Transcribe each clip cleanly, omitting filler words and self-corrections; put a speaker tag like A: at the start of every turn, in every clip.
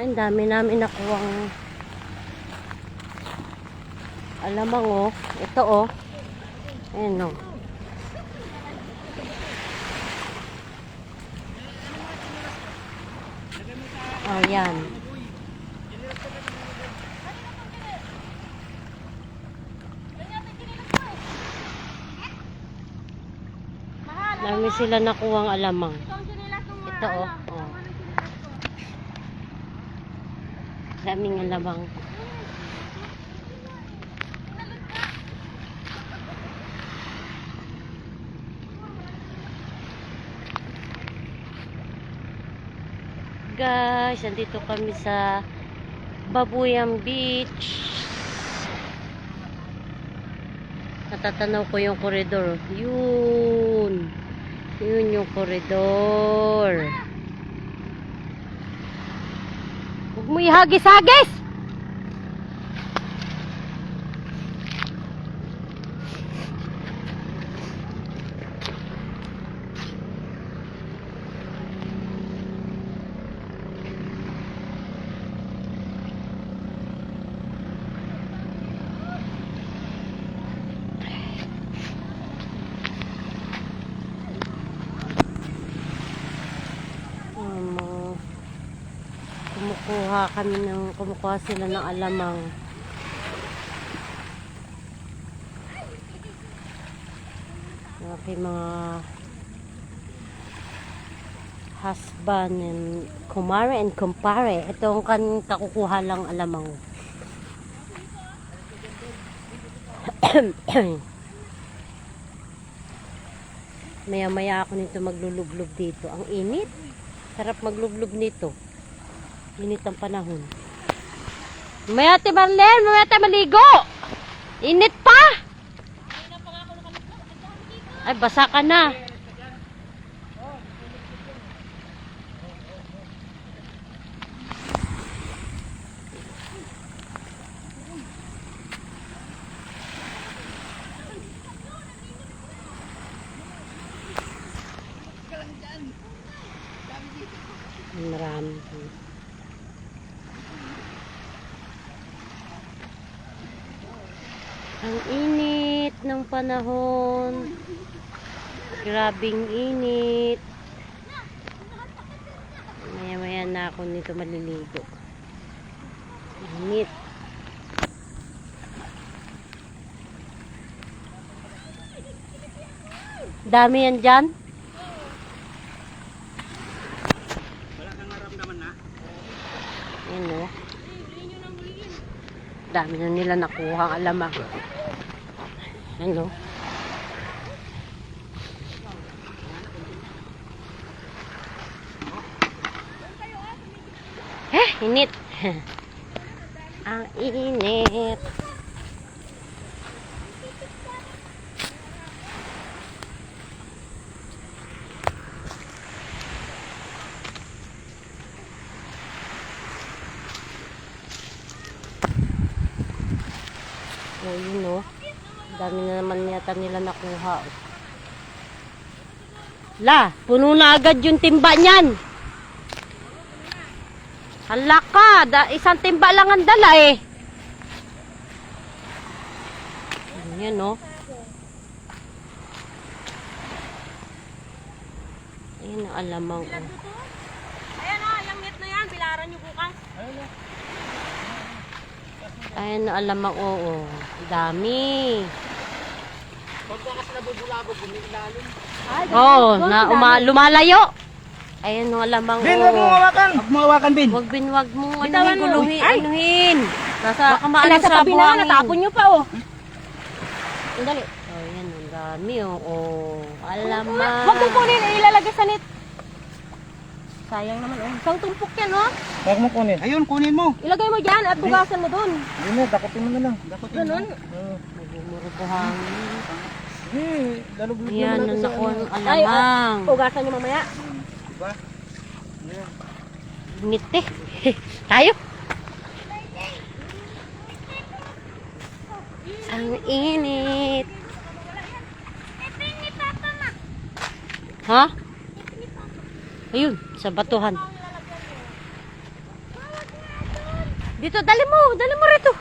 A: Ay, ang dami namin nakuwang alamang, oh. Ito, oh. Ayan, oh. Oh, yan. Dami sila nakuwang alamang. Ito, oh. Oh. Daming alamang. Guys, nandito kami sa Babuyang Beach. Natatanaw ko yung koridor. Yun. Yun yung koridor. Huwag mo ihagis-hagis! Kumukuha sila ng alamang. Okay, mga husband and kumare and kumpare. Ito ang kakukuha lang alamang. Maya-maya ako nito maglulublob dito. Ang init. Sarap maglublob nito. Init ang panahon. Mamaya ate Marlene, mamaya tayo maligo. Init pa. Ay, basa ka na. Marami. Ang init ng panahon. Grabing init. Maya-maya na ako nito maliligo. Init. Dami yan dyan.
B: Wala kang naramdaman na?
A: Ayan, o. Dami na nila nakuha ang alamang. Ano? Init. Ang init. Oh, yun, oh. Dami na naman yata nila nakuha. La, puno na agad yung timba niyan. Hala ka, isang timba lang ang dala eh. Yan, oh. Ayan ang alamang, oh.
C: Ayan na, yung net na yan, bilaran nyo bukas.
A: Ayan ang alamang, oo. Dami.
B: Pagka kasi nabubulabog, bumilalim.
A: Oo, lumalayo. Ayan ang alamang,
B: Bin, huwag mo
A: oo.
B: hawakan! Huwag mo hawakan, Bin!
A: Wag mo
C: Bitawan mo.
A: guluhin,
C: Ay!
A: anuhin. Baka maano
C: Nasa
A: sa
C: tabi na,
A: buhangin.
C: natapon nyo pa oh. Sandali.
A: Oh, yan, ang dami, oh. Alamang.
C: Huwag mong kunin, ilalagay sa net. Sayang naman oh. Isang tumpok yan oh.
B: Huwag mo kunin. Ayun, kunin mo.
C: Ilagay mo dyan at bugasan mo dun.
B: Ayun mo, dakotin mo na lang. Dakotin mo.
C: Ganun.
A: Magmumuro buhangin.
B: Lalublob
A: Yan,
B: naman
A: ang
B: natin sa
A: nakuha ng
C: Ay,
A: alamang.
C: bugasan nyo mamaya.
B: Diba?
A: Init eh. Tayo. Ang init. Ha? Ayun, sa batuhan. Dito, dali mo rito.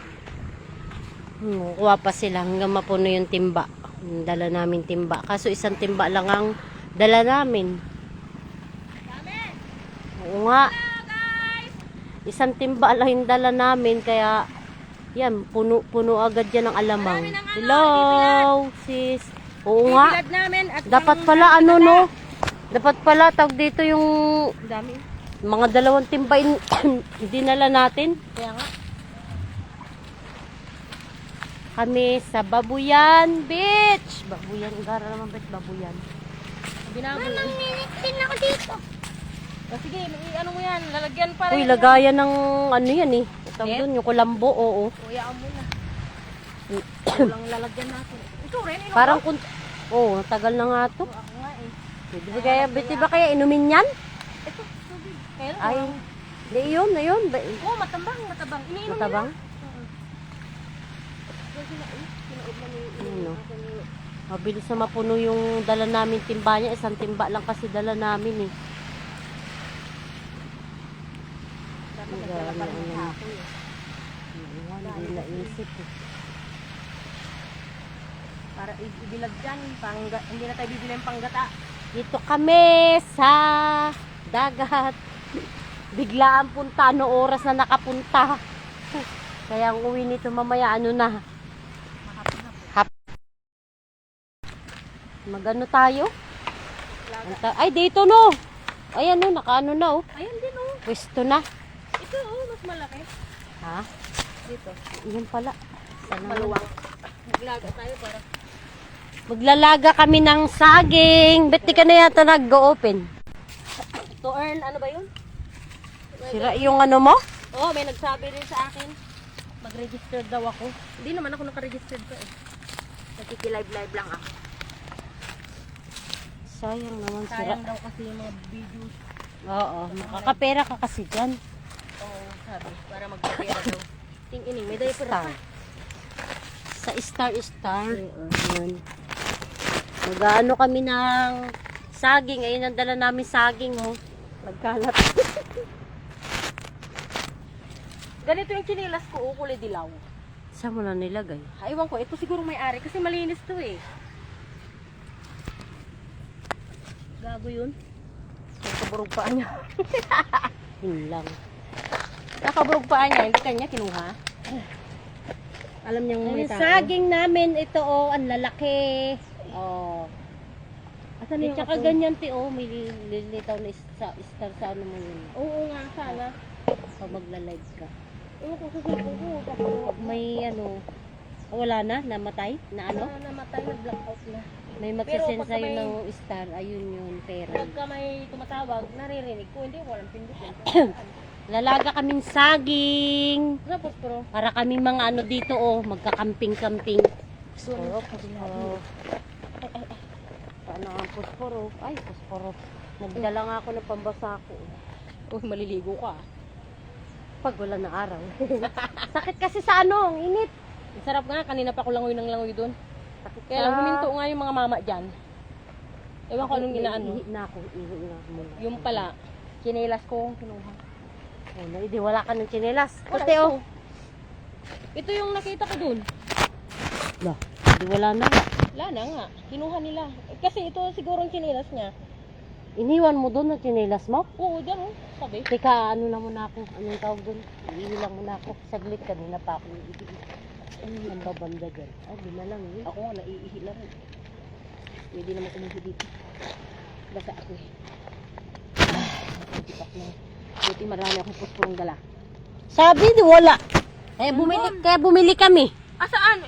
A: Kuha pa sila hanggang mapuno yung timba. Yung dala namin timba. Kaso isang timba lang ang dala namin. Oo nga. Isang timba lang yung dala namin. Kaya, yan, puno agad yan ng alamang. Hello, sis. Oo nga. Dapat pala, ano, no? Dapat pala, tawag dito yung
C: Dami.
A: mga 2 timba dinala natin.
C: Kaya nga.
A: Kami sa Babuyan Beach. Babuyan, gara naman beach, Babuyan.
C: Binabol. Mamaminitin ako dito. Sige, ano mo yan? Lalagyan pa
A: Uy,
C: rin.
A: lagayan ng ano yan eh. Tawag
C: Net?
A: doon, yung kulambo, oo.
C: Kuyaan mo na. Walang lalagyan natin. Ito rin,
A: Parang tagal na nga to.
C: Ako nga eh.
A: Di ba kaya inumin yan?
C: Ito, tubig. Kaya lang.
A: Ay, di yun, na yun.
C: Oo, matabang. Iniinom
A: Matabang?
C: nila.
A: Ano? Mabilis na mapuno yung dala namin timba niya. Isang timba lang kasi dala namin eh. Hindi naisip eh.
C: Para ibilag dyan. Hindi na tayo bibili ng panggata.
A: Dito kami sa dagat. Biglaan punta, ano oras na nakapunta. Kaya ang uwi nito mamaya, ano na. Magano tayo? Ay, dito no. Ayan no, nakaano na oh.
C: Ayan din oh.
A: Pwesto na.
C: Ito oh, mas malaki.
A: Ha?
C: Dito.
A: Iyan pala. Sana
C: Maluwang. Maglaga tayo para.
A: Maglalaga kami ng saging. Ba't di ka na yata nag-open?
C: To earn, ano ba yun?
A: Sira yung ano mo?
C: Oo, may nagsabi rin sa akin. Mag-register daw ako. Hindi naman ako naka-register pa eh. Nakikilive-live lang ako.
A: Sayang naman sira.
C: Sayang daw kasi yung mga videos.
A: Oo, makakapera ka kasi dyan.
C: Oo, sabi. Para magpapera daw. Ting-ining, may diaper
A: Star.
C: pa.
A: Sa Star. Yun. Mag-ano kami ng saging. Ayun ang dala namin saging, oh. Nagkalat.
C: Ganito yung chinilas ko, kulay dilaw.
A: Saan mo na nilagay?
C: Ewan ko, ito siguro may-ari kasi malinis to eh. Gago yun. Nakaburog paa niya.
A: Yun lang.
C: Nakaburog paa niya, hindi kanya kinuha. Alam niyang may
A: Yung
C: tao.
A: saging namin, ito, oh, ang lalaki. Oh.
C: Asan
A: At
C: yung
A: saka
C: apo?
A: ganyan, ti, oh, may lilitaw na star sa ano mo yun.
C: Oo nga, sana.
A: Pag magla-live ka.
C: Ewan ko sa cellphone ko.
A: Pag may ano, wala na, namatay, na ano?
C: Namatay, nag-blackout na.
A: May
C: Pero
A: magsisend
C: pagka
A: sa'yo
C: may-
A: ng star, ayun yun, pera.
C: Pagka may tumatawag, naririnig ko. Hindi ko walang pindot.
A: Lalaga kaming saging.
C: Tapos pero,
A: Para kaming mga ano dito, oh, magkakamping-kamping. Posporo, posporo. Paano ang posporo? Ay, posporo. Nagdala nga ako ng pambasa ko.
C: uy, maliligo ka.
A: Pag wala na araw. Sakit kasi sa ano, ang init.
C: Ang sarap nga, kanina pa ako langoy ng langoy doon.
A: Sakit
C: Kaya lang huminto nga yung mga mama dyan. Ewan ko anong inaano.
A: Ihi na ako, ihi na ako muna.
C: Yung pala, chinelas ko kinuha.
A: Oh, di wala ka ng tsinelas.
C: Wala,
A: Pati, oh.
C: Ito yung nakita ko doon.
A: Lah, di wala na.
C: Wala na nga, kinuha nila. Kasi ito siguro ang chinelas niya.
A: Iniwan mo doon ang tsinelas mo?
C: Oo, dyan oh, sabi.
A: Teka, ano na muna ako? Anong tawag doon? Iihi lang muna ako. Saglit, kanina pa ako iihi. Ang babanda dyan. Ay, di na lang yun.
C: Ako nga, naiihi na rin. Pwede naman kumuhi dito. Basta ako eh. Tipak na. Buti marami akong puspurong dala.
A: Sabi, di wala. Kaya bumili kami.
C: Asaan?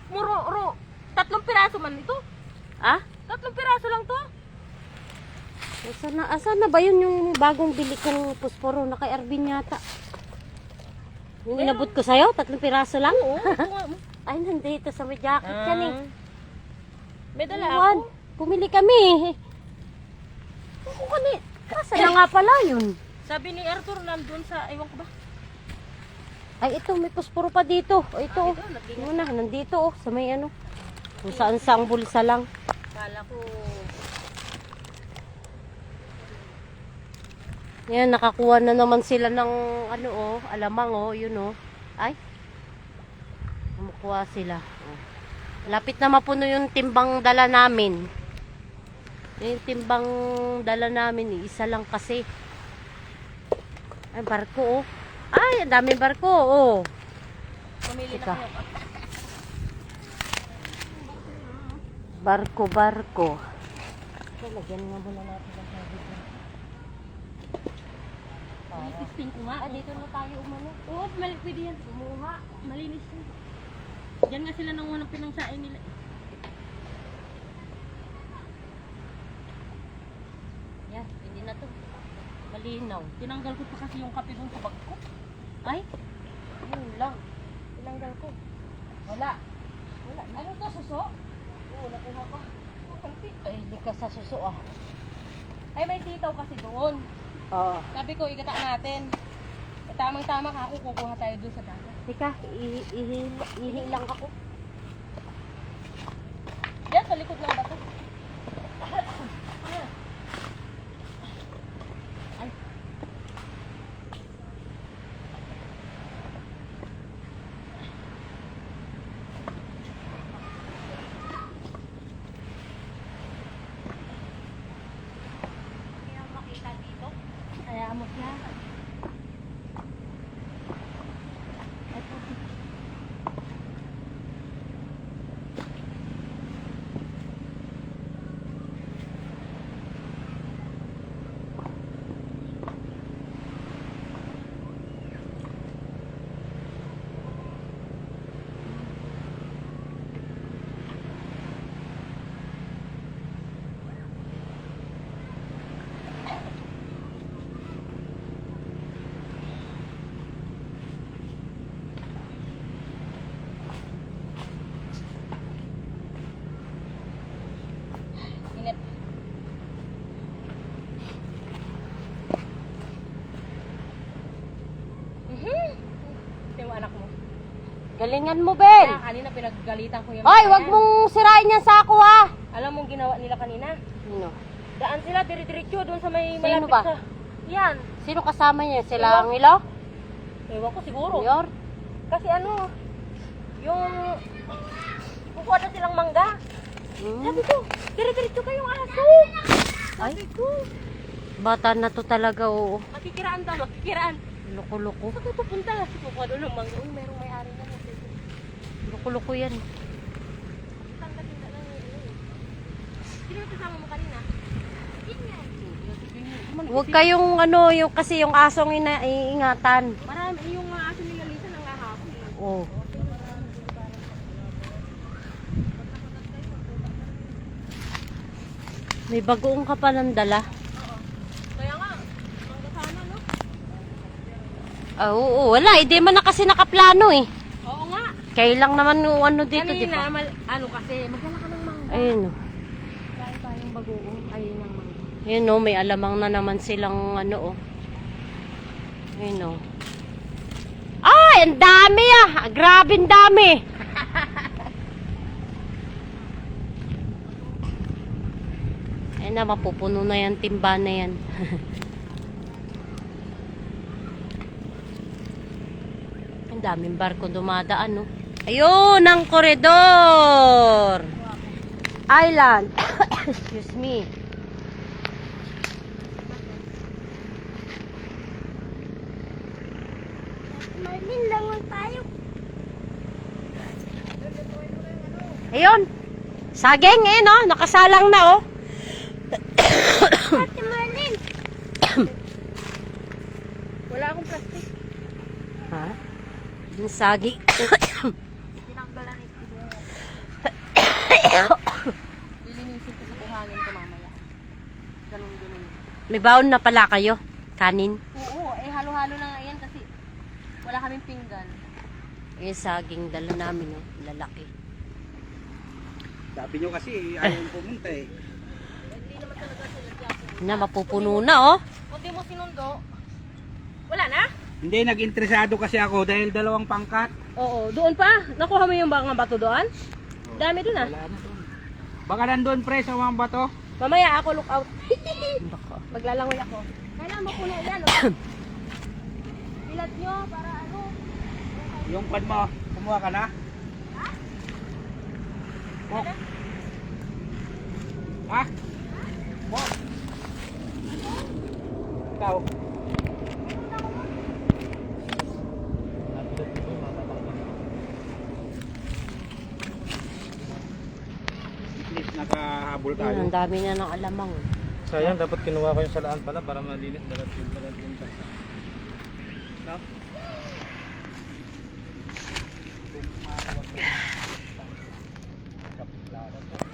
C: Muro. 3 piraso man ito.
A: Ah?
C: 3 piraso lang to.
A: Asan na ba yun yung bagong bili kong pusporo na kay Arvin yata? Yung inabot ko sa'yo, 3 piraso lang?
C: Oo, kuha mo.
A: Ay, nandito sa may jacket yan eh.
C: May dala
A: Iwan,
C: ako.
A: pumili kami. Asa na nga pala yun?
C: Sabi ni Arthur nandun sa, ewan ko ba?
A: Ay, ito, may pusporo pa dito. O, ito, oh.
C: Ito,
A: Ano na, nandito, oh, sa may ano. Kung saan saang bulsa lang.
C: Kala ko,
A: Yan, nakakuha na naman sila ng ano oh, alamang oh, yun oh. Ay. Kumukuha sila. Oh. Lapit na mapuno yung timbang dala namin. Yung timbang dala namin, isa lang kasi. Ay, barko oh. Ay, ang daming barko oh.
C: Pumili
A: Ika.
C: na kayo.
A: Barko. So, lagyan nga muna natin ang sabi ko.
C: Testing ko nga.
A: Dito na tayo umano.
C: Oo, pwede yan. Kumuha. Malinis yun. Diyan nga sila nang unang pinangsain nila.
A: Yan, hindi na to. Malinaw.
C: Tinanggal ko pa kasi yung kape doon sa bag ko.
A: Ay, yun lang. Tinanggal ko. Wala.
C: Ano to, suso? Oo, nakuha ko.
A: Ay, hindi ka sa suso ah.
C: Ay, may sitaw kasi doon.
A: Oo.
C: Sabi ko, igata natin. Eh, tamang-tama ka ako, kukuha tayo doon sa dagat.
A: Tika, ihilang ako.
C: Yan, sa likod ng bato. Ay.
A: Hindi na makita dito.
C: Kaya mo siya. Init. Ito yung anak mo.
A: Galingan mo, Ben.
C: Kaya kanina pinaggalitan ko yung
A: Hoy,
C: mga
A: wag
C: yan.
A: mong sirain yan sa ako ah.
C: Alam mong ginawa nila kanina?
A: Sino?
C: Daan sila, dire-diretso doon sa may
A: Sino
C: malapit
A: ba?
C: sa... Yan.
A: Sino kasama niya? Sila ang ilo?
C: Ewan ko siguro.
A: Mayor?
C: Kasi ano, yung... Kukuha na silang mangga. Sabi ko, dire-diretso kayong aso.
A: Ay,
C: Sabi ko,
A: bata na to talaga oo.
C: makikiraan daw, makikiraan.
A: Loko-loko.
C: Saan kayo pupunta? Kukuha doon ng mangga. Uy, merong may-ari na.
A: Loko-loko yan.
C: Tanggatin na lang yun. Sino yung kasama mo kanina?
A: Huwag kayong ano, yung, kasi yung asong iingatan.
C: Marami, yung aso nila Lisa nangahapon.
A: Oh. May bagoong ka pa ng dala.
C: Kaya nga, mangga sana, no?
A: Ah, oo, wala. Hindi man na kasi nakaplano eh.
C: Oo nga.
A: Kailang naman yung ano dito, di
C: Kanina,
A: ba?
C: ano kasi, magdala ka ng mangga.
A: Ayun.
C: Kaya tayong bagoong, ayun ng mangga.
A: Ayun oh, may alamang na naman silang ano oh. Ayun oh. Ay, ang dami ah! Grabe ang dami! Ayun na, mapupuno na yan, timba na yan. Ang daming barko dumadaan, no? Ayun, ang koridor! Island! Excuse me.
C: Marlin, langon tayo.
A: Ayun! Saging eh, no? Nakasalang na, oh.
C: Ate Marlin. Wala akong plastic.
A: Ha? Yung saging.
C: Tinanggalan ito. Lilinisin ko sa buhangin ko mamaya. Ganun.
A: May baon na pala kayo. Kanin.
C: Oo, halo-halo na nga yan kasi wala kaming pinggan.
A: Yung saging dala namin, oh. Lalaki.
B: Sabi nyo kasi, ayaw pumunta eh.
C: Hindi naman talaga sila dyan.
A: Na, mapupuno na, oh.
C: Kung di mo sinundo, wala na?
B: Hindi, nag-interesado kasi ako dahil dalawang pangkat.
C: Oo, doon pa. Nakuha mo yung mga bato doon? Dami doon ah.
B: Wala na doon. Baka nandun pre sa mga bato.
C: Mamaya ako look out.
A: Baka.
C: Maglalangoy ako. Kailangan mapuno yan. Oh. Pilat nyo para ano.
B: Yung pan mo, kumuha ka na? Mo? Ha? Mo? Ikaw? At least nakahabol tayo.
A: Ang dami na ng alamang.
D: Sayang, dapat kinuha ko yung salaan pala para malinis dalat yung dalat yung tasa. No?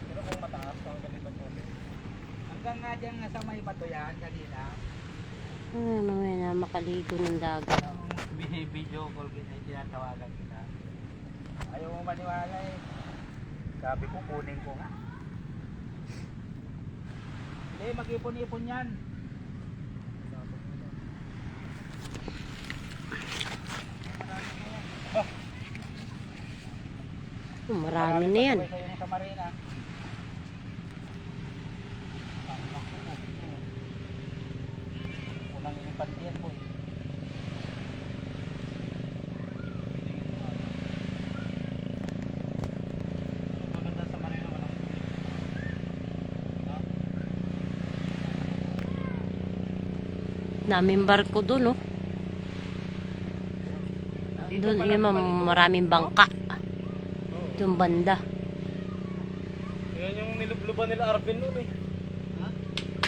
D: Pero kung mataas ang ganito po.
B: Hanggang nga dyan nga sa may bato yan kanina.
A: Ay, mamaya na makaligo ng dagat.
B: Video call kita, tinatawagan kita. Ayaw mo maniwala eh. Sabi ko, kunin ko nga. Hindi, mag-ipon-ipon yan.
A: Marami na yan.
B: Sabay sa'yo sa Marina. Unang ilipan yan po.
D: Maganda sa Marino walang.
A: Naming barko doon, oh. Doon, yun, maraming bangka. Doon banda.
D: Yan yung nilubluban nila Arvin noon eh.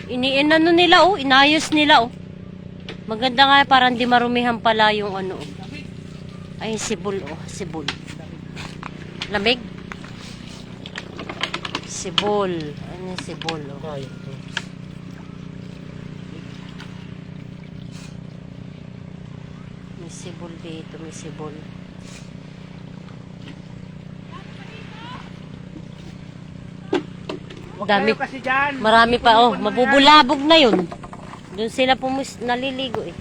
A: Iniinano nila, oh. Inayos nila, oh. Maganda nga, parang di marumihan pala yung ano, oh. Ay, sibol, oh. Sibol. Lamig? Sibol. Ano yung sibol, oh.
D: Kaya ito.
A: May sibol dito, may sibol.
B: Huwag
A: Dami.
B: kayo kasi dyan.
A: Marami pa, oh.
B: Ipon-ipon mo na yan.
A: Mabubulabog na yun. Doon sila naliligo, eh.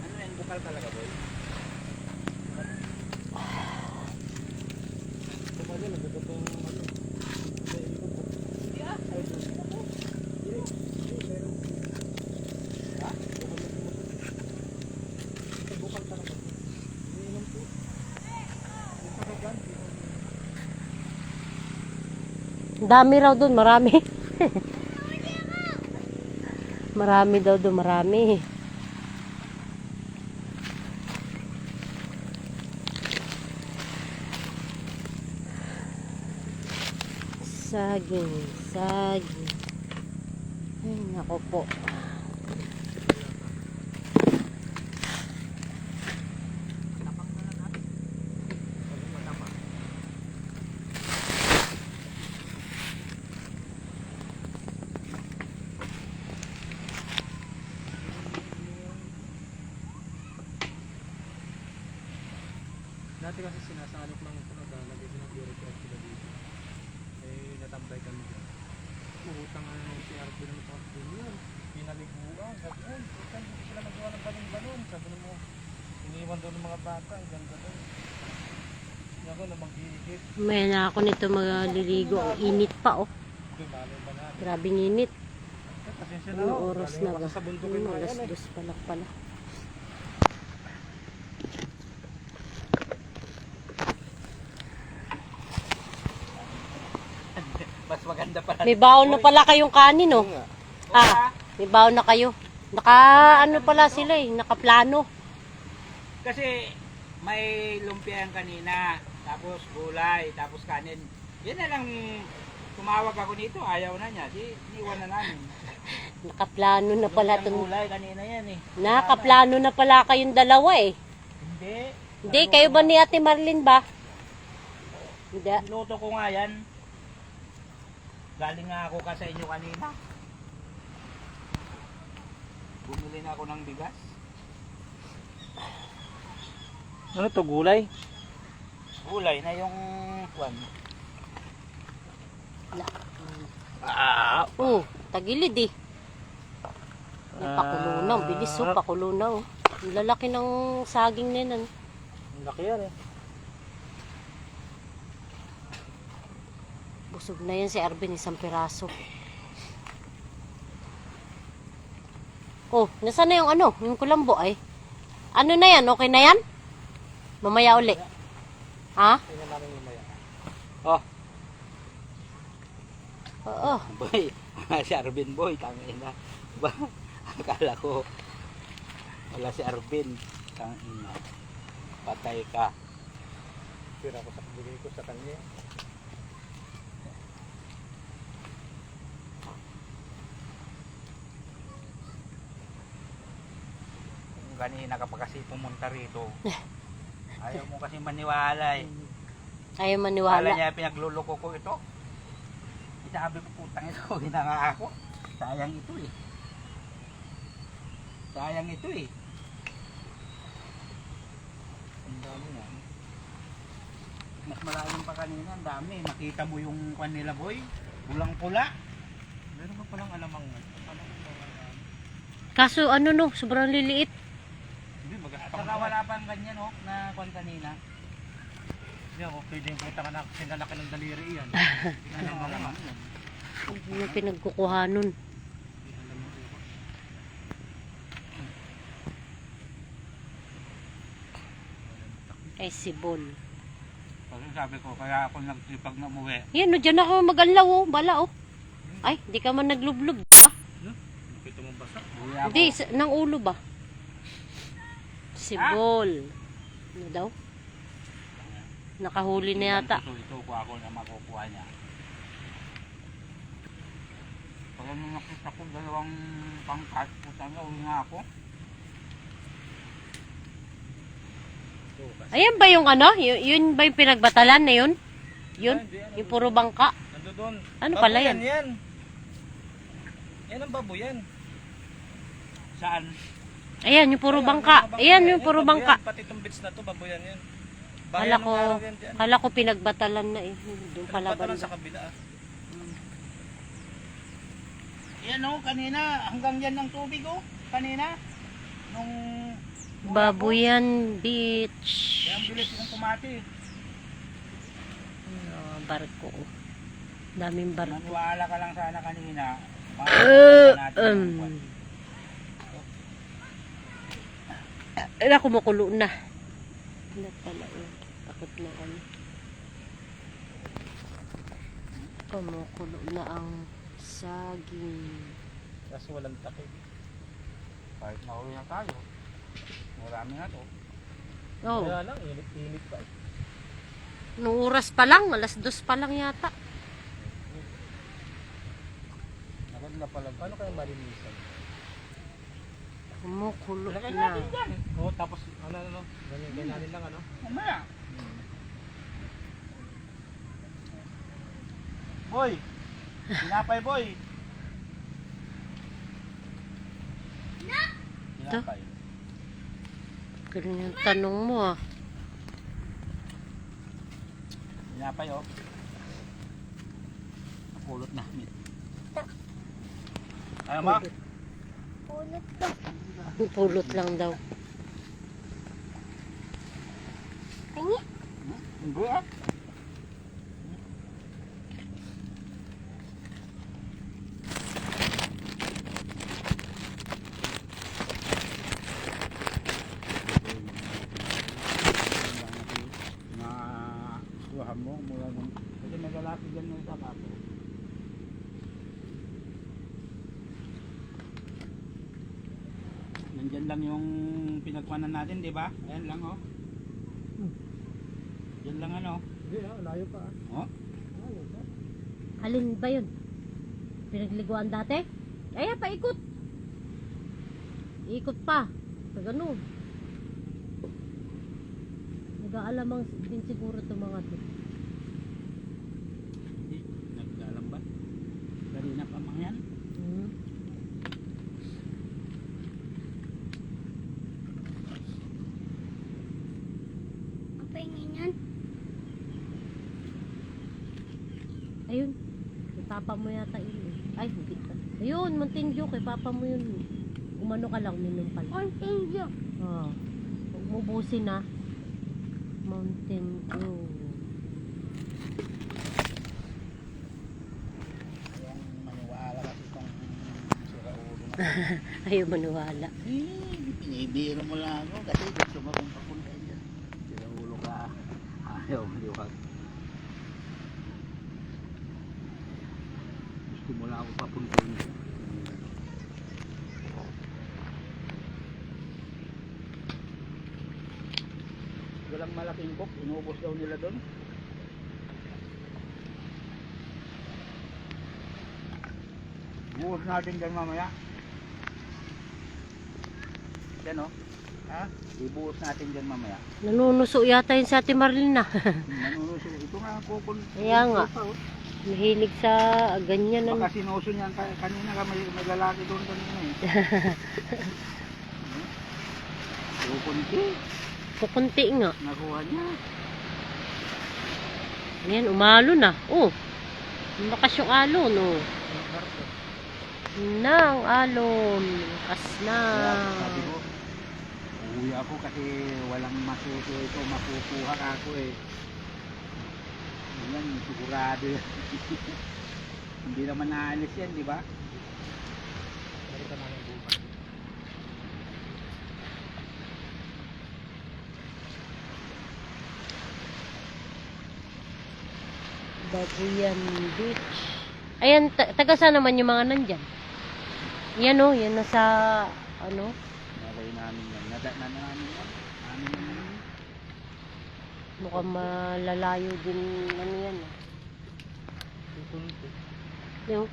B: Ano yan, bukal talaga boy?
A: Dami raw doon, marami. Marami daw doon, marami. Saging, saging. Ay, nako po.
D: Dati kasi sinasalok lang ito na dalagay ng bureaucrat sila dito. Eh, natambay kami dyan. Puhutang nga yung si Arvin naman sa kapatid yun. Pinaliguan. Sabi, ay, putan, hindi sila magawa ng balon-balon. Sabi mo, iniwan doon ng mga bata. Ang ganda doon. Hindi ako na mag-iigit.
A: May na ako nito magliligo. Ang init pa, oh.
D: Dumalo ba na?
A: Grabing init.
D: Pasensya na
A: Ang
D: ako.
A: oras
D: Galing
A: na
D: ako
A: ba?
D: sa buntukin na
A: Alas
D: yan eh.
A: 2 pala pala.
B: Mas maganda pala.
A: May baon na pala kayong kanin, oh. Ah, may baon na kayo. Naka, ano pala sila eh, nakaplano.
B: Kasi may lumpia yan kanina, tapos gulay, tapos kanin. Yan na lang tumawag ako nito, ayaw na niya. Di iniwan na namin.
A: Nakaplano na pala
B: Yung
A: itong...
B: gulay kanina yan eh.
A: Nakaplano na pala kayong dalawa eh.
B: Hindi.
A: Hindi, kayo ba ni Ate Marlene ba? Hindi.
B: Luto ko nga yan. Galing nga ako ka sa inyo kanina. Bumili na ako ng bigas.
D: Ano to, gulay?
B: Gulay na yung kwan.
A: Tagilid eh. May pakulo na, ang bilis oh, pakulo na oh. Ang lalaki ng saging na yan.
D: Ang laki yan eh.
A: Busog na yan si Arvin, isang piraso. Oh, nasaan na yung ano? Yung kulambo ay. Ano na yan? Okay na yan? Mamaya uli. Ha?
D: Tingnan namin mamaya.
B: Oh,
A: Oo.
B: boy. Si Arvin boy, tangina. Ba, akala ko wala si Arvin. Tangina. Patay ka.
D: Pira ko sa bigay ko sa kanya.
B: Kanina ka pa kasi pumunta rito. Ayaw mo kasi maniwala eh.
A: Ayaw
B: Wala
A: maniwala.
B: niya pinagluloko ko ito. Sabi ko putang ito, ginanga ako. Sayang ito eh. Sayang ito eh. Ang dami na. Mas malalim pa kanina, ang dami. Nakita mo yung kwan nila boy? Pulang-pula.
D: Meron pa palang alamang.
A: Kaso ano no, sobrang liliit.
D: Hindi,
B: At saka wala pang ganyan oh, na kwan kanina.
D: Hindi ako pwedeng pumunta ka na sinalaki ng daliri yan.
B: Ano mo naman yun?
A: Ano yung pinagkukuha nun? Ay, sibol.
B: Kasi sabi ko, kaya ako nagsipag na umuwi.
A: Yan, no, dyan ako mag-anlaw, oh. Bala, oh. Ay, di ka man naglublog.
D: Nakita mo basa?
B: Uwi ako.
A: Hindi, ng ulo ba? Sibol. Ano daw? Nakahuli na yata.
B: Ito ko ako na makukuha niya. Pag ano nakita ko dalawang pangkat, putang na, uwi nga ako.
A: Ayan ba yung ano? Yun ba yung pinagbatalan na yun? Yun? Yung puro bangka?
D: Nando doon.
A: Ano pala yan?
D: Yan. Yan ang baboyan.
B: Saan?
A: Ayan, yung puro bangka. Ayan, yung puro bangka.
D: Pati itong bits na to, baboyan yan.
A: Kala
D: Bayan
A: ko,
D: ng araw yan dyan.
A: kala ko pinagbatalan na eh. Doon pala
D: Patalan
A: banda.
D: sa kabila.
B: Yan oh, kanina, hanggang yan ng tubig oh. Kanina. Nung...
A: Babuyan Beach.
B: Kaya ang bilis kong kumati.
A: Barko. Daming barko.
B: Maniwala ka lang sana kanina.
A: Ala, kumukulo na. Ano pala yun? Takot na ano. Kumukulo na ang saging.
D: Kaso walang takip.
B: Kahit mahuli na tayo. Marami na to.
A: Oh,
D: Kaya lang, init pa.
A: nung oras pa lang, alas 2 pa lang yata.
B: Naganda pala.
D: Paano kaya malinisan?
A: Kumukulo
B: Lagay
A: na.
B: natin dyan.
D: Oo, tapos ano, ganyan lang ano.
B: Mamaya. Boy! Tinapay boy! Tinapay.
A: Ganun yung tanong mo ah.
B: Tinapay oh. Napulot namin. Ano mo?
A: Pulot lang daw.
B: Hindi ah. Nakuha mo mula nung kasi nagalapit dyan ng isa ako. Nandyan lang yung pinagkuhanan natin, di ba? Ayan lang oh. Yan lang ano.
D: Hindi layo pa.
B: Oh.
D: Layo pa.
A: Alin ba yun? Pinagliguan dati? Kaya paikot. Ikot pa. Pag ano. Nag-aalamang din siguro itong mga to.
B: Hindi. Nagkaalam ba? Kanina pa mga yan.
A: Hmm. Ayun. Ipapa mo yata yun. Ay, hindi pa. Ayun, Mountain Dew. Ipapa mo yun. Umano ka lang, minum pala. Mountain Dew. Oo. Huwag mo busin ha. Mountain Dew. Ayaw maniwala.
B: Binibiro mo lang ako kasi gusto mo kong papunta dyan. Sila ulo ka. Ayaw, liwag. Gusto mo lang ako papunta dyan. Walang malaking kok, inubos daw nila doon. Buhos natin dyan mamaya. Yan o. Ha? Ibuhos natin dyan mamaya.
A: Nanunuso yata yun sa Ate Marlene na.
B: Nanunuso. Ito nga ang kukul.
A: Kaya nga. Mahilig sa ganyan.
B: Baka sinuso niyan kanina ka may lalaki doon kanina eh. Kukunti.
A: Kukunti nga.
B: Nakuha niya.
A: Ayan, umalo na. Oh. Lakas yung alon, oh. Na, ang alon. Lakas na.
B: Kaya sabi ko, uuwi ako kasi walang masuso ito, makukuha ako eh. Yan, sigurado yan. Hindi naman naalis yan, di ba?
D: Balikan namin bukas.
A: Babuyan Beach. Ayan, taga saan naman yung mga nandyan? Yan, oh. Yan nasa, ano?
B: Nakay namin yan. Namin yan. Namin yan.
A: Mukhang malalayo din, ano yan, oh.
D: Kukunti.
A: Yung,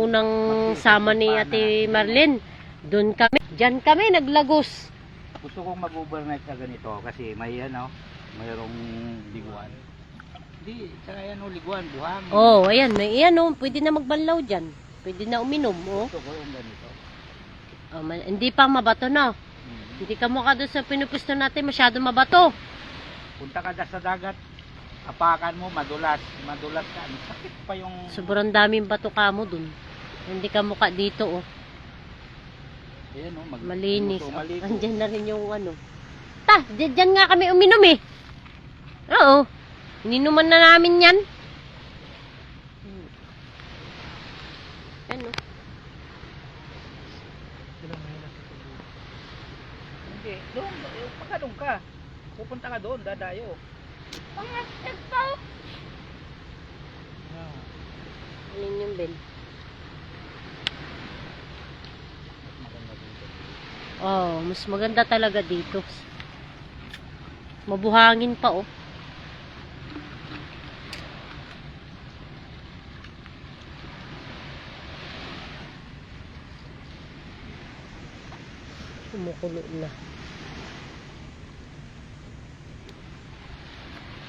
A: unang sama ni Ate Marlene, doon kami, dyan kami naglagos.
B: Gusto kong mag-overnight sa ganito kasi may ano, mayroong liguan. Hindi, saka yan o, liguan, buhangin.
A: Oh, ayan, may iyan, oh. Pwede na magbanlaw dyan. Pwede na uminom, oh.
B: Gusto ko yung ganito.
A: Oh, hindi pa mabato na. Hindi ka mukha doon sa pinupusto natin masyado mabato.
B: Punta ka sa dagat, apakan mo, madulas ka. Ang sakit pa yung...
A: Sobrang daming bato ka mo doon. Hindi ka mukha dito, oh.
B: Ayan, oh,
A: Malinis.
B: gusto
A: Oh,
B: maligo.
A: andyan na rin yung ano. Dyan nga kami uminom eh. Oo. Ininuman na namin yan. Ano?
D: Ilang mahina sa tubig.
B: Hindi, doon, pagka doon ka. Pupunta ka doon, dadayo.
D: Yeah.
A: Alin yung Ben?
B: Maganda dito.
A: Oh, mas maganda talaga dito. Mabuhangin pa, oh. Kumukulo na.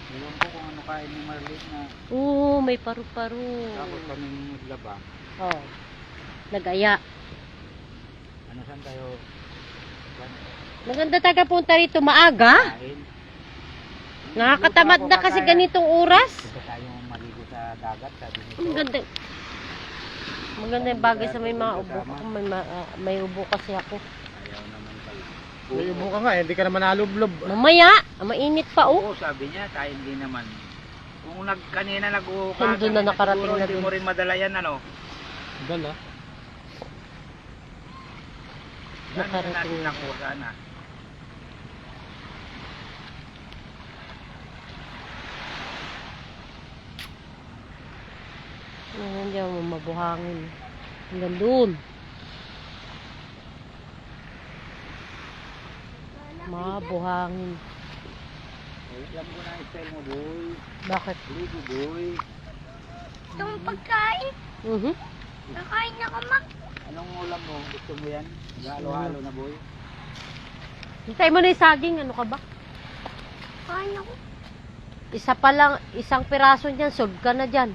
B: Ewan ko kung ano kain ni Marlene na
A: Oo, may paru-paru.
B: tapos kaming naglaba.
A: Oh. Nagaya.
B: Ano saan tayo
A: Maganda taga punta rito maaga.
B: kain?
A: Nakakatamad na kasi ganitong oras.
B: Gusto tayong maligo sa dagat, sabi nito.
A: Ang ganda. Maganda yung bagay sa may mga ubo. Ako may ubo kasi ako.
B: Ayaw naman pala.
D: May ubo ka nga, hindi ka naman nalublob.
A: Mamaya, mainit pa, oh.
B: Oo, sabi niya, tayo hindi naman. Kung kanina nag-uuka,
A: Nandun na nakarating na
B: hindi
A: dun.
B: mo rin madala yan, ano?
D: Dala.
A: Nakarating
B: natin
A: na.
B: nakuha sana.
A: Hindi ako mabuhangin. Hanggang doon. Mabuhangin.
B: Alam ko na yung style mo, boy.
A: Bakit?
B: Ligo, boy.
C: Itong pagkain. Nakain na ka, Mak.
B: Anong ulam mo? Gusto mo yan? Halo-halo na, boy.
A: Hintay mo na yung saging. Ano ka ba?
C: Kain ako.
A: Isa pa lang, isang piraso niyan. Solve ka na dyan.